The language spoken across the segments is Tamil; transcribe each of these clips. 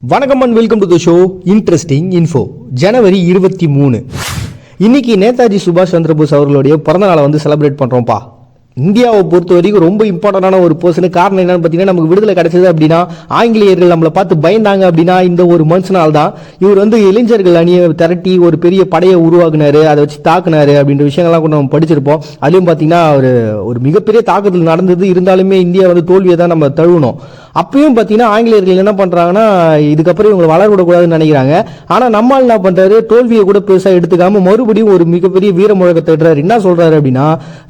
வணக்கம் and welcome to the show interesting info. ஜனவரி 23 இன்னைக்கு நேதாஜி சுபாஷ் சந்திரபோஸ் அவர்களுடைய பிறந்த நாளை வந்து செலிப்ரேட் பண்ணுறோம்ப்பா. இந்தியாவை பொறுத்த வரைக்கும் ரொம்ப இம்பார்ட்டண்டான ஒரு பர்சனு. காரணம் என்னன்னு பார்த்தீங்கன்னா, நமக்கு விடுதலை கிடைச்சது அப்படின்னா ஆங்கிலேயர்கள் நம்மளை பார்த்து பயந்தாங்க அப்படின்னா இந்த ஒரு மனுஷனால் தான். இவர் வந்து இளைஞர்கள் அணியை திரட்டி ஒரு பெரிய படையை உருவாக்குனாரு, அதை வச்சு தாக்குனாரு அப்படின்ற விஷயங்கள்லாம் கூட நம்ம படிச்சிருப்போம். அதுலேயும் பார்த்தீங்கன்னா ஒரு மிகப்பெரிய தாக்குதல் நடந்தது. இருந்தாலுமே இந்தியா வந்து தோல்வியை தான் நம்ம தழுவணும். அப்பயும் பார்த்தீங்கன்னா ஆங்கிலேயர்கள் என்ன பண்ணுறாங்கன்னா, இதுக்கப்புறம் இவங்களை வளரக்கூடாதுன்னு நினைக்கிறாங்க. ஆனால் நம்மால் என்ன பண்ணுறாரு, தோல்வியை கூட பெருசாக எடுத்துக்காம மறுபடியும் ஒரு மிகப்பெரிய வீர முழக்கத்தை இடுறாரு. என்ன சொல்றாரு அப்படின்னா,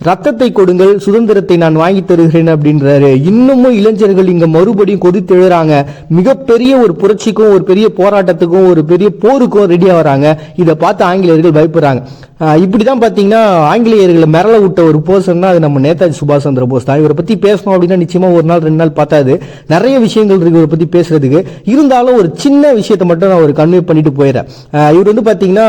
ரத்தத்தை கொடுங்கள், சுதந்திரத்தை நான் வாங்கி தருகிறேன் அப்படின்றாரு. இன்னமும் இளைஞர்கள் இங்க மறுபடியும் கொதித்து எழுறாங்க. மிகப்பெரிய ஒரு புரட்சிக்கும் ஒரு பெரிய போராட்டத்துக்கும் ஒரு பெரிய போருக்கும் ரெடியா வராங்க. இதை பார்த்து ஆங்கிலேயர்கள் பயப்படுறாங்க. இப்படிதான் பாத்தீங்கன்னா ஆங்கிலேயர்களை மிரள விட்ட ஒரு பர்சன்னா அது நம்ம நேதாஜி சுபாஷ் சந்திர போஸ் தான். இவரை பத்தி பேசணும் அப்படின்னா நிச்சயமா ஒரு நாள் 2 நாள் பார்த்தாது. நிறைய விஷயங்கள் இருக்கு இவரை பத்தி பேசுறதுக்கு. இருந்தாலும் ஒரு சின்ன விஷயத்தை மட்டும் நான் ஒரு கன்வே பண்ணிட்டு போயிடுறேன். இவர் வந்து பாத்தீங்கன்னா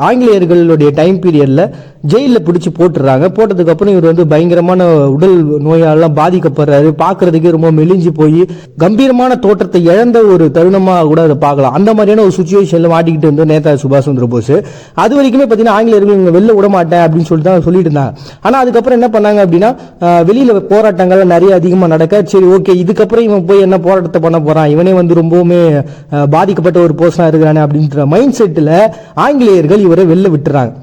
ஆங்கிலேயர்களுடைய டைம் பீரியட்ல ஜெயிலில் பிடிச்சி போட்டுறாங்க. போட்டதுக்கு அப்புறம் இவர் வந்து பயங்கரமான உடல் நோயாலாம் பாதிக்கப்படுறாரு. பார்க்கறதுக்கே ரொம்ப மெலிஞ்சு போய் கம்பீரமான தோற்றத்தை இழந்த ஒரு தருணமா கூட அதை பார்க்கலாம். அந்த மாதிரியான ஒரு சுச்சுவேஷன்ல மாட்டிக்கிட்டு இருந்த நேதாஜி சுபாஷ் சந்திர போஸ். அது வரைக்குமே பார்த்தீங்கன்னா ஆங்கிலேயர்கள் இவங்க வெளில விட மாட்டேன் அப்படின்னு சொல்லிட்டு தான் சொல்லிட்டு இருந்தாங்க. ஆனால் அதுக்கப்புறம் என்ன பண்ணாங்க அப்படின்னா, வெளியில போராட்டங்கள் நிறைய அதிகமாக நடக்க, சரி ஓகே இதுக்கப்புறம் இவன் போய் என்ன போராட்டத்தை பண்ண போறான், இவனே வந்து ரொம்பவுமே பாதிக்கப்பட்ட ஒரு பர்சனா இருக்கிறானே அப்படின்ற மைண்ட் செட்டில் ஆங்கிலேயர்கள் இவரை வெளில விட்டுறாங்க.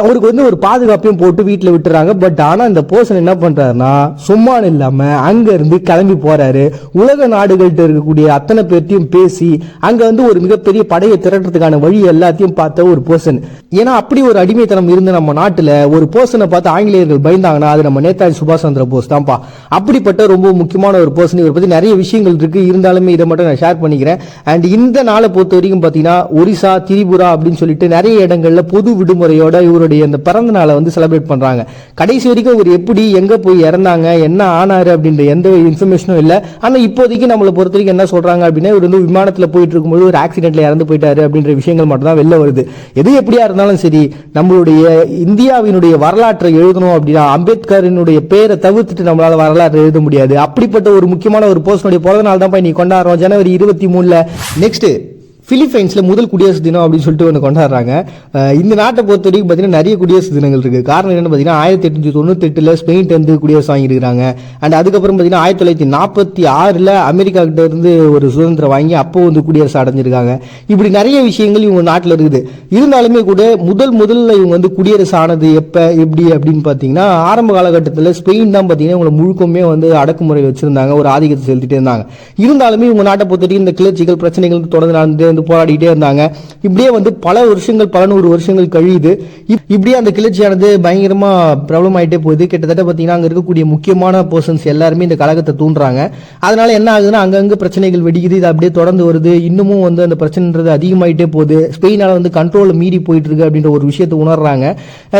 அவருக்கு வந்து ஒரு பாதுகாப்பையும் போட்டு வீட்டில் விட்டுறாங்க. பட் ஆனால் இந்த பர்சன் என்ன பண்றாருன்னா, சும்மா இல்லாம அங்க இருந்து கிளம்பி போறாரு. உலக நாடுகள்கிட்ட இருக்கக்கூடிய அத்தனை பேர்த்தையும் பேசி அங்க வந்து ஒரு மிகப்பெரிய படையை திரட்டுறதுக்கான வழி எல்லாத்தையும் பார்த்த ஒரு பர்சன். ஏன்னா அப்படி ஒரு அடிமைத்தனம் இருந்த நம்ம நாட்டில் ஒரு பர்சனை பார்த்து ஆங்கிலேயர்கள் பயந்தாங்கன்னா அது நம்ம நேதாஜி சுபாஷ் சந்திர போஸ் தான்ப்பா. அப்படிப்பட்ட ரொம்ப முக்கியமான ஒரு பர்சன். இவரை பத்தி நிறைய விஷயங்கள் இருக்கு. இருந்தாலுமே இதை மட்டும் நான் ஷேர் பண்ணிக்கிறேன். அண்ட் இந்த நாளை பொறுத்த வரைக்கும் பார்த்தீங்கன்னா ஒரிசா, திரிபுரா அப்படின்னு சொல்லிட்டு நிறைய இடங்கள்ல பொது விடுமுறையோட இவருடைய அந்த பிறந்த நாளை வந்து செலிப்ரேட் பண்றாங்க. கடைசி வரைக்கும் இவர் எப்படி எங்க போய் இறந்தாங்க, என்ன ஆனாரு அப்படின்ற எந்த இன்ஃபர்மேஷனும் இல்லை. ஆனா இப்போதைக்கு நம்மளை பொறுத்த வரைக்கும் என்ன சொல்றாங்க அப்படின்னா, இவர் வந்து விமானத்தில் போயிட்டு இருக்கும்போது ஒரு ஆக்சிடென்ட்ல இறந்து போயிட்டாரு அப்படின்ற விஷயங்கள் மட்டும் தான் வெளில வருது. எது எப்படியா இருந்தாலும் சரி, நம்மளுடைய இந்தியாவினுடைய வரலாற்றை எழுதணும் அப்படின்னா அம்பேத்கரினுடைய பேரை தவிர்த்துட்டு நம்மளால வரலாற்றை எழுத முடியாது. அப்படிப்பட்ட ஒரு முக்கியமான ஒரு பர்சனுடைய பிறந்த நாள் தான் நீ கொண்டாடுறோம் ஜனவரி 23. நெக்ஸ்ட் பிலிப்பைன்ஸ்ல முதல் குடியரசு தினம் அப்படின்னு சொல்லிட்டு ஒன்று கொண்டாடுறாங்க. இந்த நாட்டை பொறுத்த வரைக்கும் பார்த்தீங்கன்னா நிறைய குடியரசு தினங்கள் இருக்கு. காரணம் என்னன்னு பார்த்தீங்கன்னா 1898 ஸ்பெயின் வந்து குடியரசு வாங்கியிருக்காங்க. அண்ட் அதுக்கப்புறம் பார்த்தீங்கன்னா 1946 அமெரிக்கா கிட்ட இருந்து ஒரு சுதந்திரம் வாங்கி அப்போ வந்து குடியரசு அடைஞ்சிருக்காங்க. இப்படி நிறைய விஷயங்கள் இவங்க நாட்டில் இருக்குது. இருந்தாலுமே கூட முதல்ல இவங்க வந்து குடியரசு ஆனது எப்போ எப்படி அப்படின்னு பார்த்தீங்கன்னா, ஆரம்ப காலகட்டத்தில் ஸ்பெயின் தான் பார்த்தீங்கன்னா இவங்களை முழுக்கமே வந்து அடக்குமுறை வச்சிருந்தாங்க, ஒரு ஆதிக்கத்தை செலுத்திட்டே இருந்தாங்க. இருந்தாலுமே இவங்க நாட்டை பொறுத்த வரைக்கும் இந்த கிளர்ச்சிகள் பிரச்சனைகள் தொடர்ந்து நடந்து போராடிட்டே இருந்தாங்க. இப்படியே வந்து பல வருஷங்கள் 100 வருஷங்கள் கழியுது. இப்படியே அந்த கிளர்ச்சியானது பயங்கரமா பிரபலம் ஆயிட்டே போகுது. கிட்டத்தட்ட பாத்தீங்கன்னா அங்க இருக்கக்கூடிய முக்கியமான பர்சன்ஸ் எல்லாருமே இந்த கழகத்தை தூண்டுறாங்க. அதனால என்ன ஆகுதுன்னா, அங்கங்க பிரச்சனைகள் வெடிக்குது. இது அப்படியே தொடர்ந்து வருது. இன்னமும் வந்து அந்த பிரச்சனைன்றது அதிகமாயிட்டே போகுது. ஸ்பெயினால வந்து கண்ட்ரோல் மீறி போயிட்டு இருக்கு அப்படின்ற ஒரு விஷயத்தை உணர்றாங்க.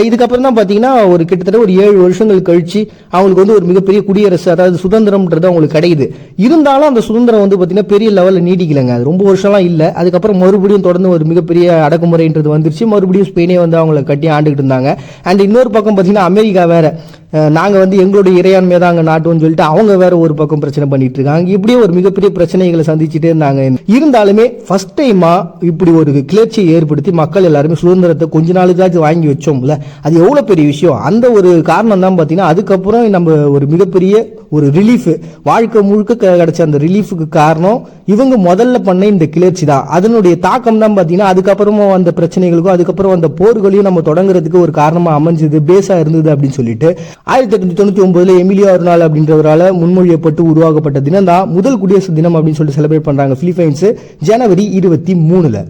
இதுக்கப்புறம் தான் பாத்தீங்கன்னா ஒரு கிட்டத்தட்ட ஒரு 7 வருஷங்கள் கழிச்சு அவங்களுக்கு வந்து ஒரு மிகப்பெரிய குடியரசு, அதாவது சுதந்திரம்ன்றது அவங்களுக்கு கிடைக்குது. இருந்தாலும் அந்த சுதந்திரம் வந்து பாத்தீங்கன்னா பெரிய லெவலில் நீடிக்கலைங்க. அது ரொம்ப வருஷம்லாம் இல்லை. அதுக்கப்புறம் மறுபடியும் தொடர்ந்து ஒரு மிகப்பெரிய அடக்குமுறைன்றது வந்துருச்சு. மறுபடியும் ஸ்பெயினே வந்து அவங்களை கட்டி ஆண்டுகிட்டு இருந்தாங்க. அண்ட் இன்னொரு பக்கம் பார்த்தீங்கன்னா அமெரிக்கா வேற, நாங்க வந்து எங்களுடைய இறையாண்மையை தான் அங்கே நாட்டுன்னு சொல்லிட்டு அவங்க வேற ஒரு பக்கம் பிரச்சனை பண்ணிட்டு இருக்காங்க. இப்படியே ஒரு மிகப்பெரிய பிரச்சனைகளை சந்திச்சுட்டே இருந்தாங்க. இருந்தாலுமே ஃபர்ஸ்ட் டைமா இப்படி ஒரு கிளர்ச்சியை ஏற்படுத்தி மக்கள் எல்லாருமே சுதந்திரத்தை கொஞ்ச நாளுக்காச்சும் வாங்கி வச்சோம்ல, அது எவ்வளவு பெரிய விஷயம். அந்த ஒரு காரணம் தான் பார்த்தீங்கன்னா அதுக்கப்புறம் நம்ம ஒரு மிகப்பெரிய ஒரு ரிலீஃப், வாழ்க்கை முழுக்க கிடைச்ச அந்த ரிலீஃபுக்கு காரணம் இவங்க முதல்ல பண்ண இந்த கிளர்ச்சி தான். அதனுடைய தாக்கம் தான் பார்த்தீங்கன்னா அதுக்கப்புறமா அந்த பிரச்சனைகளுக்கும் அதுக்கப்புறம் அந்த போர்களையும் நம்ம தொடங்குறதுக்கு ஒரு காரணமா அமைஞ்சது, பேஸா இருந்தது அப்படின்னு சொல்லிட்டு 1899 எமிலியோ அர்னால் அப்படின்றவரால முன்மொழியப்பட்டு உருவாக்கப்பட்ட தினம் தான் முதல் குடியரசு தினம் அப்படின்னு சொல்லிட்டு செலிப்ரேட் பண்றாங்க பிலிப்பைன்ஸ் ஜனவரி 23.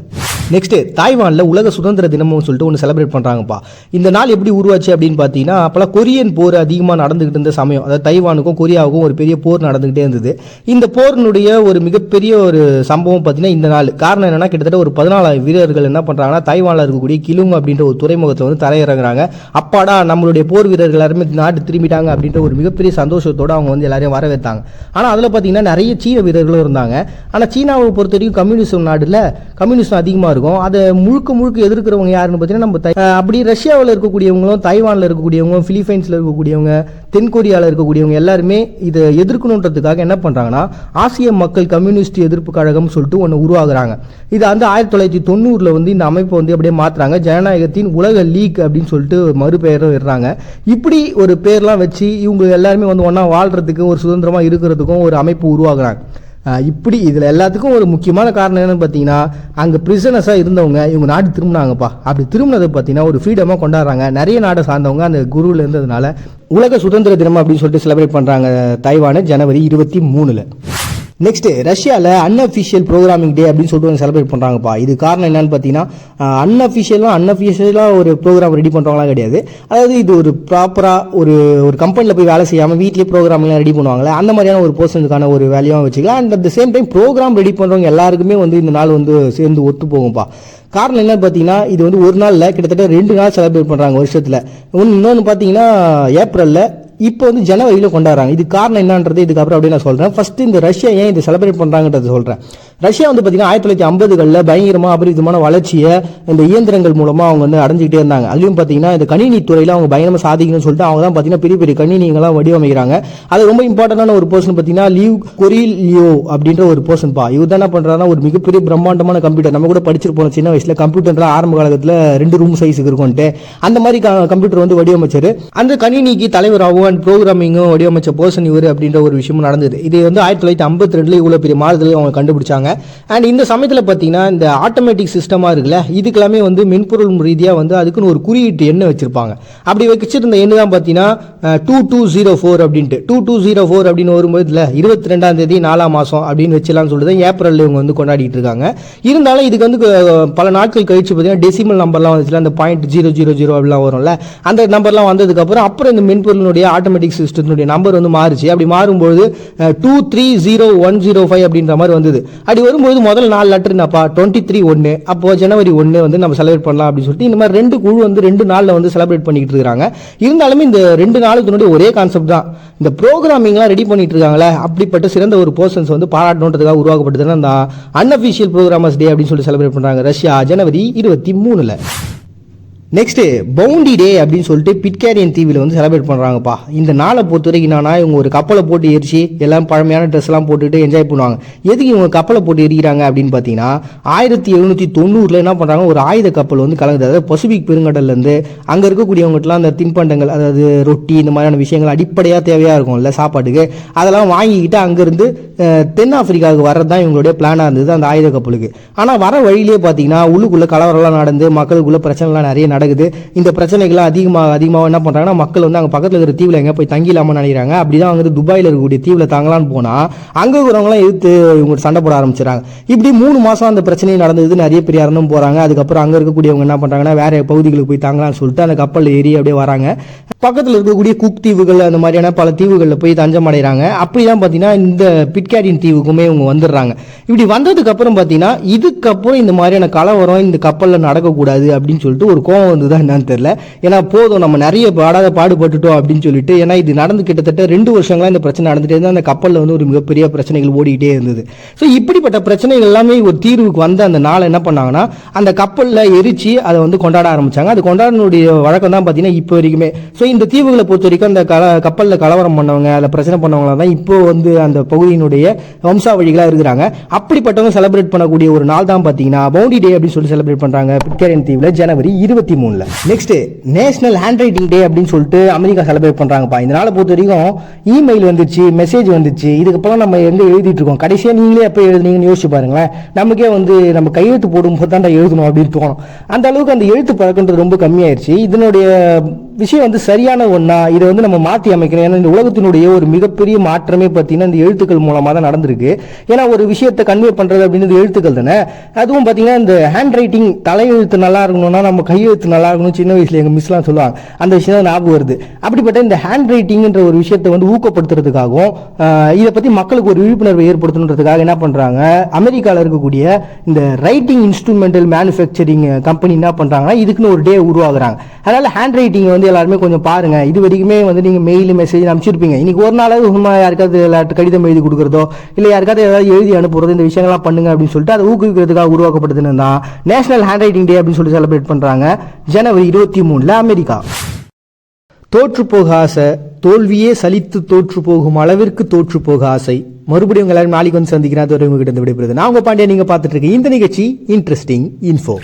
நெக்ஸ்ட் தாய்வான்ல உலக சுதந்திர தினம்னு சொல்லிட்டு ஒன்று செலிப்ரேட் பண்றாங்கப்பா. இந்த நாள் எப்படி உருவாச்சு அப்படின்னு பார்த்தீங்கன்னா, அப்பெல்லாம் கொரியன் போர் அதிகமாக நடந்துகிட்டு இருந்த சமயம். அதாவது தைவானுக்கும் கொரியாவுக்கும் ஒரு பெரிய போர் நடந்துகிட்டே இருந்தது. இந்த போரினுடைய ஒரு மிகப்பெரிய ஒரு சம்பவம் பார்த்தீங்கன்னா இந்த நாள். காரணம் என்னன்னா, கிட்டத்தட்ட ஒரு 14,000 வீரர்கள் என்ன பண்றாங்கன்னா தாய்வான்ல இருக்கக்கூடிய கிலுங் அப்படின்ற ஒரு துறைமுகத்தில் வந்து தரையிறங்குறாங்க. அப்பாடா நம்மளுடைய போர் வீரர்கள் எல்லாருமே நாட்டு திரும்பிட்டாங்க அப்படின்ற ஒரு மிகப்பெரிய சந்தோஷத்தோட அவங்க வந்து எல்லாரையும் வரவேற்றாங்க. ஆனால் அதில் பார்த்தீங்கன்னா நிறைய சீன வீரர்களும் இருந்தாங்க. ஆனால் சீனாவை பொறுத்த வரைக்கும் கம்யூனிசம் நாடுல கம்யூனிசம் அதிகமாக இருக்கும். இருக்கும். அதை முழுக்க எதிர்க்கிறவங்க யாருன்னு பார்த்தீங்கன்னா நம்ம அப்படி ரஷ்யாவில் இருக்கக்கூடியவங்களும், தைவானில் இருக்கக்கூடியவங்க, பிலிப்பைன்ஸில் இருக்கக்கூடியவங்க, தென்கொரியாவில் இருக்கக்கூடியவங்க எல்லாருமே இதை எதிர்க்கணுன்றதுக்காக என்ன பண்ணுறாங்கன்னா ஆசிய மக்கள் கம்யூனிஸ்ட் எதிர்ப்பு கழகம் சொல்லிட்டு ஒன்று உருவாகுறாங்க. இது வந்து 1990 வந்து இந்த அமைப்பை வந்து அப்படியே மாற்றுறாங்க. ஜனநாயகத்தின் உலக லீக் அப்படின்னு சொல்லிட்டு மறுபெயரும் இடுறாங்க. இப்படி ஒரு பேர்லாம் வச்சு இவங்க எல்லாருமே வந்து ஒன்றா வாழ்கிறதுக்கும் ஒரு சுதந்திரமாக இருக்கிறதுக்கும் ஒரு அமைப்பு உருவாகுறாங்க. இப்படி இதில் எல்லாத்துக்கும் ஒரு முக்கியமான காரணம் என்னன்னு பார்த்தீங்கன்னா, அங்கே பிரிசனஸாக இருந்தவங்க இவங்க நாடு திரும்பினாங்கப்பா. அப்படி திரும்பினது பார்த்தீங்கன்னா ஒரு ஃப்ரீடமாக கொண்டாடுறாங்க. நிறைய நாடை சார்ந்தவங்க அந்த குருவில் இருந்ததுனால உலக சுதந்திர தினம் அப்படின்னு சொல்லிட்டு செலிப்ரேட் பண்ணுறாங்க தைவானை ஜனவரி 23. நெக்ஸ்ட், ரஷ்யாவில் அன்அஃபிஷியல் ப்ரோக்ராமிங் டே அப்படின்னு சொல்லிட்டு செலிப்ரேட் பண்ணுறாங்கப்பா. இது காரணம் என்னன்னு பார்த்தீங்கன்னா, அன்அஃபிஷியலாக ஒரு ப்ரோக்ராம் ரெடி பண்ணுறவங்களாம் கிடையாது. அதாவது இது ஒரு ப்ராப்பராக ஒரு கம்பெனியில் போய் வேலை செய்யாமல் வீட்லேயே ப்ரோக்ராம்லாம் ரெடி பண்ணுவாங்களே, அந்த மாதிரியான ஒரு பர்சனுக்கான ஒரு வேலையாக வச்சுக்கலாம். And at the same time program ready பண்ணுறவங்க எல்லாருக்குமே வந்து இந்த நாள் வந்து சேர்ந்து ஒத்து போகும்ப்பா. காரணம் என்னன்னு பார்த்தீங்கன்னா, இது வந்து ஒரு நாளில் கிட்டத்தட்ட 2 நாள் செலிப்ரேட் பண்ணுறாங்க வருஷத்தில். இன்னொன்று பார்த்தீங்கன்னா ஏப்ரலில், இப்போ வந்து ஜனவரியில் கொண்டாடுறாங்க. இது காரணம் என்னன்றது இதுக்கப்புறம் அப்படியே நான் சொல்கிறேன். ஃபர்ஸ்ட் இந்த ரஷ்யா ஏன் இதை செலிப்ரேட் பண்ணுறாங்கன்றது சொல்கிறேன். ரஷ்யா வந்து பார்த்தீங்கன்னா 1950களில் பயங்கரமாக அபரிதமான வளர்ச்சியை இந்த இயந்திரங்கள் மூலமாக அவங்க வந்து அடைஞ்சிக்கிட்டே இருந்தாங்க. அதுலேயும் பார்த்தீங்கன்னா இந்த கணினி துறையில் அவங்க பயங்கரமாக சாதிக்கணும்னு சொல்லிட்டு அவங்க தான் பார்த்தீங்கன்னா பெரிய பெரிய கணினிங்கெல்லாம் வடிவமைக்கிறாங்க. அது ரொம்ப இம்பார்ட்டண்டான ஒரு பர்சன் பார்த்தீங்கன்னா லியூ கொரிலியோ அப்படின்ற ஒரு பர்சன் பா. இவர் தான் என்ன பண்ணுறாங்கன்னா ஒரு மிகப்பெரிய பிரம்மாண்டமான கம்ப்யூட்டர், நம்ம கூட படிச்சிருப்போம் சின்ன வயசில், கம்ப்யூட்டர்லாம் ஆரம்ப காலத்தில் 2 ரூம் சைஸுக்கு இருக்கும்ட்டு அந்த மாதிரி கம்ப்யூட்டர் வந்து வடிவமைச்சார். அந்த கணினிக்கு தலைவராகவும் அண்ட் ப்ரோக்ராமிங்கும் வடிவமைச்ச பர்சன் இவர் அப்படின்ற ஒரு விஷயமும் நடந்தது. இது வந்து 1952 இவ்வளோ பெரிய மாறுதல் அவங்க கண்டுபிடிச்சாங்க. அண்ட் இந்த சமயத்தில் பார்த்தீங்கன்னா இந்த ஆட்டோமேட்டிக் சிஸ்டமாக இருக்குல்ல, இதுக்கெல்லாமே வந்து மென்பொருள் ரீதியாக வந்து அதுக்குன்னு ஒரு குறியீட்டு எண்ணை வச்சிருப்பாங்க. அப்படி வச்சிருந்த எண்ணு தான் பார்த்தீங்கன்னா 2204 அப்படின்ட்டு. 2204 அப்படின்னு வரும்போது இல்லை 22ஆம் தேதி 4ஆம் மாதம் அப்படின்னு வச்சலாம்னு சொல்லிட்டு தான் ஏப்ரலில் இவங்க வந்து கொண்டாடிட்டு இருக்காங்க. இருந்தாலும் இதுக்கு வந்து பல நாட்கள் கழிச்சு பார்த்தீங்கன்னா டெசிமல் நம்பர்லாம் வந்துச்சுல, அந்த 0.000 அப்படிலாம் வரும்ல, அந்த நம்பர்லாம் வந்ததுக்கப்புறம் அப்புறம் இந்த மென்பொருளுடைய ஆட்டோமேட்டிக் சிஸ்டத்தினுடைய நம்பர் வந்து மாறுச்சு. அப்படி மாறும்போது 230105 அப்படின்ற மாதிரி வந்தது. அப்படி வரும்போது முதல் 4 லெட்டர் என்னப்பா 23 அப்போ ஜனவரி 1 வந்து நம்ம செலிப்ரேட் பண்ணலாம் அப்படின்னு சொல்லிட்டு இந்த மாதிரி 2 குழு வந்து 2 நாளில் வந்து செலிப்ரேட் பண்ணிட்டு இருக்காங்க. இருந்தாலுமே இந்த 2 நாளுக்கு ஒரே கான்செப்ட் தான். இந்த ப்ரோக்ராமிங்லாம் ரெடி பண்ணிட்டு இருக்காங்களே, அப்படிப்பட்ட சிறந்த ஒரு பர்சன்ஸ் வந்து பாராட்டணுன்றதுக்காக உருவாக்கப்பட்டதுன்னா அந்த அன்அஃபிஷியல் ப்ரோக்ராமர்ஸ் டே அப்படின்னு சொல்லி செலிப்ரேட் பண்றாங்க ரஷ்யா ஜனவரி 23. நெக்ஸ்ட், பவுண்டி டே அப்படின்னு சொல்லிட்டு பிட்கேரியன் தீவில் வந்து செலிப்ரேட் பண்ணுறாங்கப்பா. இந்த நாளை பொறுத்த வரைக்கும் என்னன்னா, இவங்க ஒரு கப்பலை போட்டு எரிச்சு எல்லாம் பழமையான ட்ரெஸ் எல்லாம் போட்டுட்டு என்ஜாய் பண்ணுவாங்க. எதுக்கு இவங்க கப்பலை போட்டு எரிக்கிறாங்க அப்படின்னு பார்த்தீங்கன்னா, 1790 என்ன பண்ணுறாங்க, ஒரு ஆயுத கப்பல் வந்து கலங்குது. அதாவது பசிபிக் பெருங்கடல்லேருந்து அங்கே இருக்கக்கூடியவங்ககிட்டலாம் அந்த தின்பண்டங்கள், அதாவது ரொட்டி, இந்த மாதிரியான விஷயங்கள் அடிப்படையாக தேவையாக இருக்கும்ல சாப்பாட்டுக்கு, அதெல்லாம் வாங்கிக்கிட்டு அங்கேருந்து தென்னாப்பிரிக்காவுக்கு வர்றது தான் இவங்களுடைய பிளானாக இருந்தது அந்த ஆயுத கப்பலுக்கு. ஆனால் வர வழியிலே பார்த்தீங்கன்னா உள்ளுக்குள்ளே கலவரம்லாம் நடந்து மக்களுக்குள்ள பிரச்சனைலாம் நிறைய நடக்குது. இந்த பிரச்சனைகள்லாம் அதிகமாக என்ன பண்ணுறாங்கன்னா, மக்கள் வந்து அங்கே பக்கத்தில் இருக்கிற தீவில் எங்கே போய் தங்கிலாமல் நினைக்கிறாங்க. அப்படிதான் அவங்க துபாயில் இருக்கக்கூடிய தீவில் தாங்கலான்னு போனால் அங்கே இருக்கிறவங்களாம் எதிர்த்து இவங்க சண்டை போட ஆரம்பிச்சிடறாங்க. இப்படி 3 மாதம் அந்த பிரச்சனை நடந்தது. நிறைய பேர் இறந்தும் போகிறாங்க. அதுக்கப்புறம் அங்கே இருக்கக்கூடியவங்க என்ன பண்ணுறாங்கன்னா, வேற பகுதிகளுக்கு போய் தாங்கலாம்னு சொல்லிட்டு அந்த கப்பலில் ஏறி அப்படியே வராங்க. பக்கத்தில் இருக்கக்கூடிய குக் தீவுகள் அந்த மாதிரியான பல தீவுகளில் போய் தஞ்சம் அடைகிறாங்க. அப்படி தான் பார்த்தீங்கன்னா இந்த பிட்கேரியன் தீவுக்குமே இவங்க வந்துடுறாங்க. இப்படி வந்ததுக்கு அப்புறம் பார்த்தீங்கன்னா இதுக்கப்புறம் இந்த மாதிரியான கலவரம் இந்த கப்பலில் நடக்கக்கூடாது அப்படின்னு சொல்லிட்டு ஒரு கோவம் வந்துதான் என்னன்னு தெரியல. ஏன்னா போதும் நம்ம நிறைய பாடுபட்டுட்டோம் அப்படின்னு சொல்லிட்டு, ஏன்னா இது நடந்து கிட்டத்தட்ட 2 வருஷங்களா இந்த பிரச்சனை நடந்துட்டே இருந்தால் அந்த கப்பலில் வந்து ஒரு மிகப்பெரிய பிரச்சனைகள் ஓடிக்கிட்டே இருந்தது. ஸோ இப்படிப்பட்ட பிரச்சனைகள் எல்லாமே ஒரு தீர்வுக்கு வந்த அந்த நாளை என்ன பண்ணாங்கன்னா, அந்த கப்பலில் எரிச்சு அதை வந்து கொண்டாட ஆரம்பிச்சாங்க. அது கொண்டாடனுடைய வழக்கம் தான் பார்த்தீங்கன்னா இப்போ வரைக்குமே. ஸோ இந்த தீவுகளை பொறுத்த வரைக்கும் அந்த கப்பலில் கலவரம் பண்ணவங்க, அதில் பிரச்சனை பண்ணவங்க தான் இப்போ வந்து அந்த பகுதியினுடைய வம்சாவழிகளாக இருக்கிறாங்க. அப்படிப்பட்டவங்க செலிப்ரேட் பண்ணக்கூடிய ஒரு நாள் தான் பார்த்தீங்கன்னா பவுண்டி டே அப்படின்னு சொல்லி செலிப்ரேட் பண்ணுறாங்க பிட்கேரியன் தீவில் ஜனவரி 23. நெக்ஸ்ட், நேஷனல் ஹேண்ட் ரைட்டிங் டே அப்படின்னு சொல்லிட்டு அமெரிக்கா செலிப்ரேட் பண்றாங்கப்பா. இந்த நாளை பொறுத்த வரைக்கும் இமெயில் வந்துச்சு, மெசேஜ் வந்துச்சு. இதுக்கப்புறம் நம்ம எங்க எழுதிட்டு இருக்கோம், கடைசியாக நீங்களே எப்போ எழுதுனீங்கன்னு யோசிச்சு பாருங்களேன். நமக்கே வந்து நம்ம கையெழுத்து போடும்போது தான் எழுதணும் அப்படின்னு தோணும். அந்த அளவுக்கு அந்த எழுத்து பழக்கன்றது ரொம்ப கம்மியாயிருச்சு. இதனுடைய விஷயம் வந்து சரியான ஒன்றா, இதை வந்து நம்ம மாற்றி அமைக்கணும். ஏன்னா இந்த உலகத்தினுடைய ஒரு மிகப்பெரிய மாற்றமே பார்த்தீங்கன்னா இந்த எழுத்துக்கள் மூலமாக தான் நடந்திருக்கு. ஏன்னா ஒரு விஷயத்தை கன்வே பண்ணுறது அப்படின்றது எழுத்துக்கள் தானே. அதுவும் பார்த்தீங்கன்னா இந்த ஹேண்ட் ரைட்டிங் தலையெழுத்து நல்லா இருக்கணும்னா நம்ம கையெழுத்து எழுத்து நல்லா இருக்கணும் சின்ன வயசுல எங்கள் மிஸ்லாம் சொல்லுவாங்க. அந்த விஷயம் தான் ஞாபகம் வருது. அப்படிப்பட்ட இந்த ஹேண்ட் ரைட்டிங்ன்ற ஒரு விஷயத்தை வந்து ஊக்கப்படுத்துறதுக்காகவும் இதை பற்றி மக்களுக்கு ஒரு விழிப்புணர்வை ஏற்படுத்தணுன்றதுக்காக என்ன பண்ணுறாங்க, அமெரிக்காவில் இருக்கக்கூடிய இந்த ரைட்டிங் இன்ஸ்ட்ருமெண்டல் மேனுஃபேக்சரிங் கம்பெனி என்ன பண்ணுறாங்கன்னா இதுக்குன்னு ஒரு டே உருவாகுறாங்க. அதனால் ஹேண்ட் ரைட்டிங் வந்து எல்லாருமே கொஞ்சம் பாருங்கள். இது வரைக்குமே வந்து நீங்கள் மெயில் மெசேஜ் அனுப்பிச்சிருப்பீங்க. இன்னைக்கு ஒரு நாளாவது சும்மா யாருக்காவது கடிதம் எழுதி கொடுக்குறதோ இல்லை யாருக்காவது ஏதாவது எழுதி அனுப்புறதோ இந்த விஷயங்கள்லாம் பண்ணுங்க அப்படின்னு சொல்லிட்டு அதை ஊக்குவிக்கிறதுக்காக உருவாக்கப்பட்டதுன்னு தான் நேஷனல் ஹேண்ட் ரைட்டிங் டே அப்படின்னு சொல்லி செலிப்ரேட் பண்ணுறாங்க ஜனவரி 23 அமெரிக்கா. தோற்றுப்போக ஆசை, தோல்வியே சலித்து தோற்று போகும் அளவிற்கு தோற்று போக ஆசை. மறுபடியும் உங்க எல்லாரும் நாளைக்கு வந்து சந்திக்கிறேன். உங்ககிட்ட விடைபெறுது நான் உங்க பாண்டியா. நீங்க பார்த்துட்டு இருக்க இந்த நிகழ்ச்சி இன்ட்ரெஸ்டிங் இன்ஃபோ.